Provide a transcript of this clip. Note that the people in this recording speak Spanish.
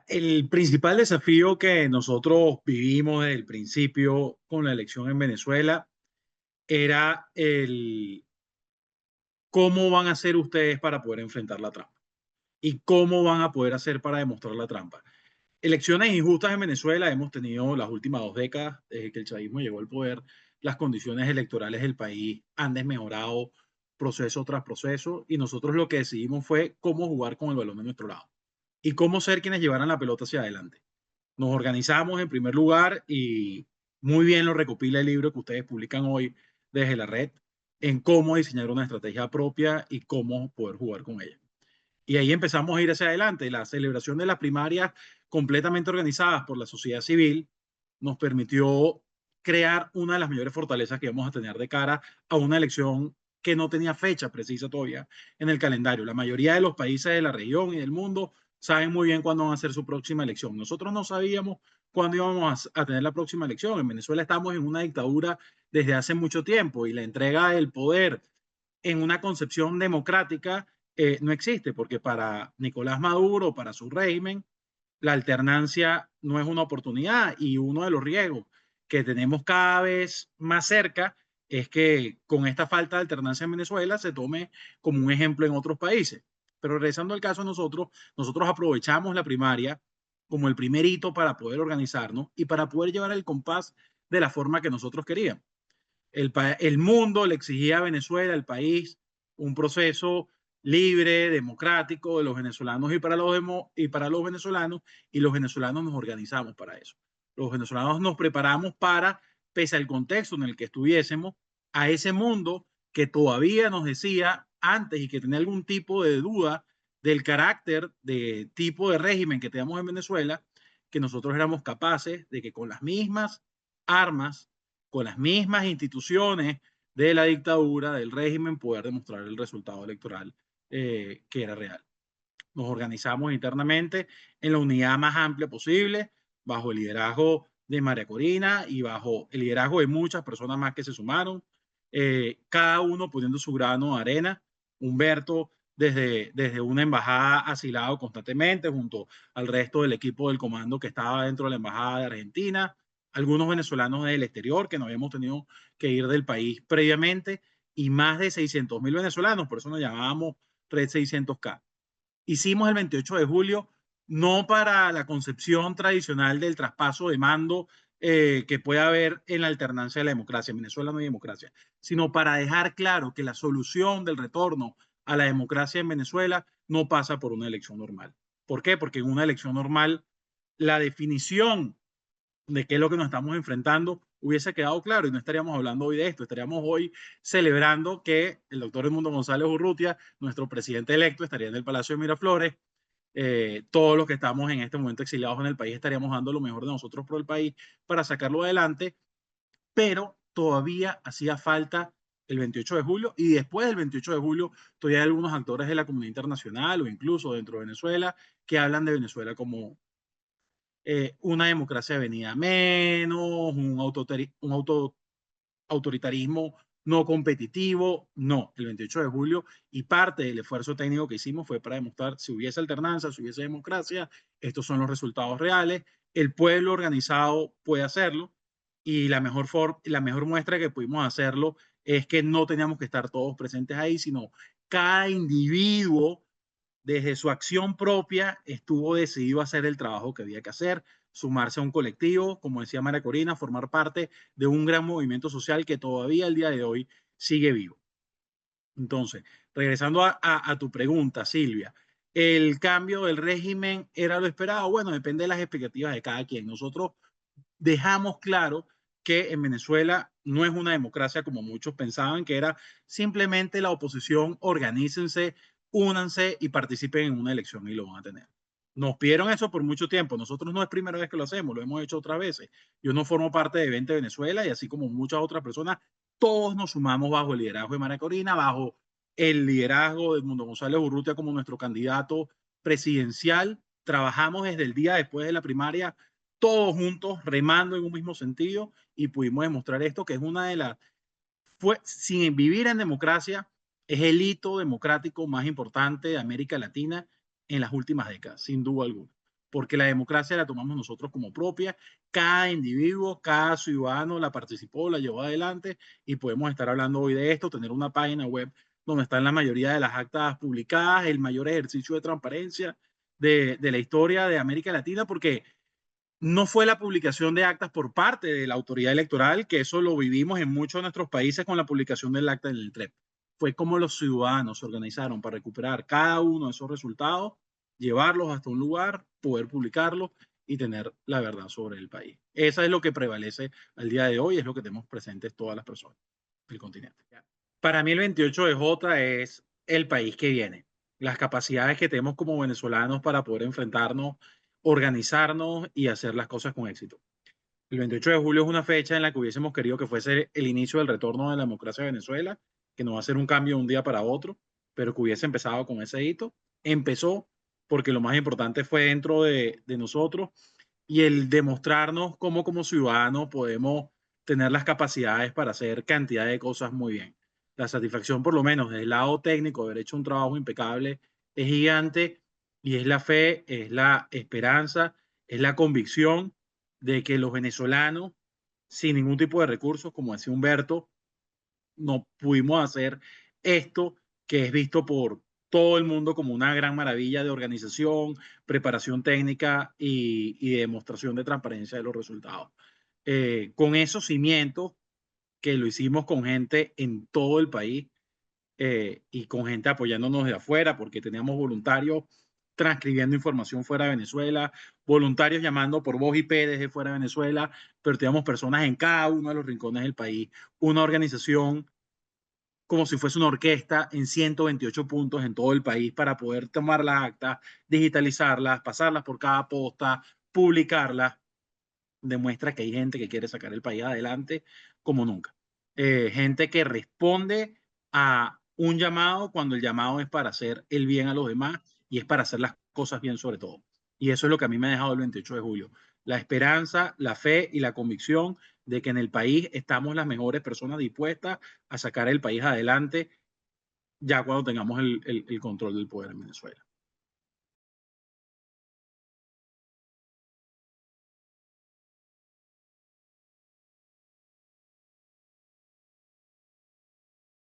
El principal desafío que nosotros vivimos desde el principio con la elección en Venezuela era el cómo van a hacer ustedes para poder enfrentar la trampa y cómo van a poder hacer para demostrar la trampa. Elecciones injustas en Venezuela hemos tenido las últimas 2 décadas, desde que el chavismo llegó al poder. Las condiciones electorales del país han desmejorado proceso tras proceso y nosotros lo que decidimos fue cómo jugar con el balón de nuestro lado y cómo ser quienes llevaran la pelota hacia adelante. Nos organizamos en primer lugar y muy bien lo recopila el libro que ustedes publican hoy desde la red en cómo diseñar una estrategia propia y cómo poder jugar con ella. Y ahí empezamos a ir hacia adelante. La celebración de las primarias completamente organizadas por la sociedad civil nos permitió crear una de las mayores fortalezas que vamos a tener de cara a una elección que no tenía fecha precisa todavía en el calendario. La mayoría de los países de la región y del mundo saben muy bien cuándo van a ser su próxima elección. Nosotros no sabíamos cuándo íbamos a tener la próxima elección. En Venezuela estamos en una dictadura desde hace mucho tiempo y la entrega del poder en una concepción democrática no existe, porque para Nicolás Maduro, para su régimen, la alternancia no es una oportunidad y uno de los riesgos que tenemos cada vez más cerca es que con esta falta de alternancia en Venezuela se tome como un ejemplo en otros países. Pero regresando al caso de nosotros aprovechamos la primaria como el primer hito para poder organizarnos y para poder llevar el compás de la forma que nosotros queríamos. El mundo le exigía a Venezuela, el país, un proceso libre, democrático de los venezolanos y para los venezolanos, y los venezolanos nos organizamos para eso. Los venezolanos nos preparamos para, pese al contexto en el que estuviésemos, a ese mundo que todavía nos decía antes y que tenía algún tipo de duda del carácter de tipo de régimen que teníamos en Venezuela, que nosotros éramos capaces de que con las mismas armas, con las mismas instituciones de la dictadura, del régimen, poder demostrar el resultado electoral que era real. Nos organizamos internamente en la unidad más amplia posible, bajo el liderazgo de María Corina y bajo el liderazgo de muchas personas más que se sumaron, cada uno poniendo su grano de arena. Humberto desde una embajada asilado constantemente junto al resto del equipo del comando que estaba dentro de la embajada de Argentina, algunos venezolanos del exterior que no habíamos tenido que ir del país previamente y más de 600.000 venezolanos, por eso nos llamábamos Red 600K. Hicimos el 28 de julio no para la concepción tradicional del traspaso de mando que puede haber en la alternancia de la democracia. En Venezuela no hay democracia, sino para dejar claro que la solución del retorno a la democracia en Venezuela no pasa por una elección normal. ¿Por qué? Porque en una elección normal la definición de qué es lo que nos estamos enfrentando hubiese quedado claro y no estaríamos hablando hoy de esto, estaríamos hoy celebrando que el doctor Edmundo González Urrutia, nuestro presidente electo, estaría en el Palacio de Miraflores. Todos los que estamos en este momento exiliados en el país estaríamos dando lo mejor de nosotros por el país para sacarlo adelante, pero todavía hacía falta el 28 de julio y después del 28 de julio todavía hay algunos actores de la comunidad internacional o incluso dentro de Venezuela que hablan de Venezuela como una democracia venida menos, un autoritarismo no competitivo. No, el 28 de julio y parte del esfuerzo técnico que hicimos fue para demostrar si hubiese alternancia, si hubiese democracia, estos son los resultados reales. El pueblo organizado puede hacerlo y la mejor muestra que pudimos hacerlo es que no teníamos que estar todos presentes ahí, sino cada individuo desde su acción propia estuvo decidido a hacer el trabajo que había que hacer, sumarse a un colectivo, como decía María Corina, formar parte de un gran movimiento social que todavía el día de hoy sigue vivo. Entonces, regresando a tu pregunta, Silvia, ¿el cambio del régimen era lo esperado? Bueno, depende de las expectativas de cada quien. Nosotros dejamos claro que en Venezuela no es una democracia como muchos pensaban, que era simplemente la oposición, organícense, únanse y participen en una elección y lo van a tener. Nos pidieron eso por mucho tiempo. Nosotros no es primera vez que lo hacemos, lo hemos hecho otras veces. Yo no formo parte de 20 Venezuela y así como muchas otras personas, todos nos sumamos bajo el liderazgo de María Corina, bajo el liderazgo de Edmundo González Urrutia como nuestro candidato presidencial. Trabajamos desde el día después de la primaria todos juntos remando en un mismo sentido y pudimos demostrar esto que es una de las, fue, sin vivir en democracia, es el hito democrático más importante de América Latina en las últimas décadas, sin duda alguna. porque la democracia la tomamos nosotros como propia. Cada individuo, cada ciudadano la participó, la llevó adelante y podemos estar hablando hoy de esto, tener una página web donde están la mayoría de las actas publicadas, el mayor ejercicio de transparencia de la historia de América Latina, porque no fue la publicación de actas por parte de la autoridad electoral, que eso lo vivimos en muchos de nuestros países con la publicación del acta en el TREP. Fue como los ciudadanos se organizaron para recuperar cada uno de esos resultados, llevarlos hasta un lugar, poder publicarlos y tener la verdad sobre el país. Eso es lo que prevalece al día de hoy, es lo que tenemos presentes todas las personas del continente. Para mí el 28 de J es el país que viene, las capacidades que tenemos como venezolanos para poder enfrentarnos, organizarnos y hacer las cosas con éxito. El 28 de julio es una fecha en la que hubiésemos querido que fuese el inicio del retorno de la democracia de Venezuela, que no va a ser un cambio de un día para otro, pero que hubiese empezado con ese hito. Empezó porque lo más importante fue dentro de nosotros y el demostrarnos cómo como ciudadanos podemos tener las capacidades para hacer cantidad de cosas muy bien. La satisfacción, por lo menos desde el lado técnico, de haber hecho un trabajo impecable, es gigante y es la fe, es la esperanza, es la convicción de que los venezolanos, sin ningún tipo de recursos, como decía Humberto, no pudimos hacer esto que es visto por todo el mundo como una gran maravilla de organización, preparación técnica y de demostración de transparencia de los resultados. Con esos cimientos que lo hicimos con gente en todo el país y con gente apoyándonos de afuera, porque teníamos voluntarios transcribiendo información fuera de Venezuela, voluntarios llamando por voz IP desde fuera de Venezuela, pero teníamos personas en cada uno de los rincones del país, una organización como si fuese una orquesta en 128 puntos en todo el país para poder tomar las actas, digitalizarlas, pasarlas por cada posta, publicarlas. Demuestra que hay gente que quiere sacar el país adelante como nunca. Gente que responde a un llamado cuando el llamado es para hacer el bien a los demás y es para hacer las cosas bien sobre todo. Y eso es lo que a mí me ha dejado el 28 de julio. La esperanza, la fe y la convicción de que en el país estamos las mejores personas dispuestas a sacar el país adelante ya cuando tengamos el control del poder en Venezuela.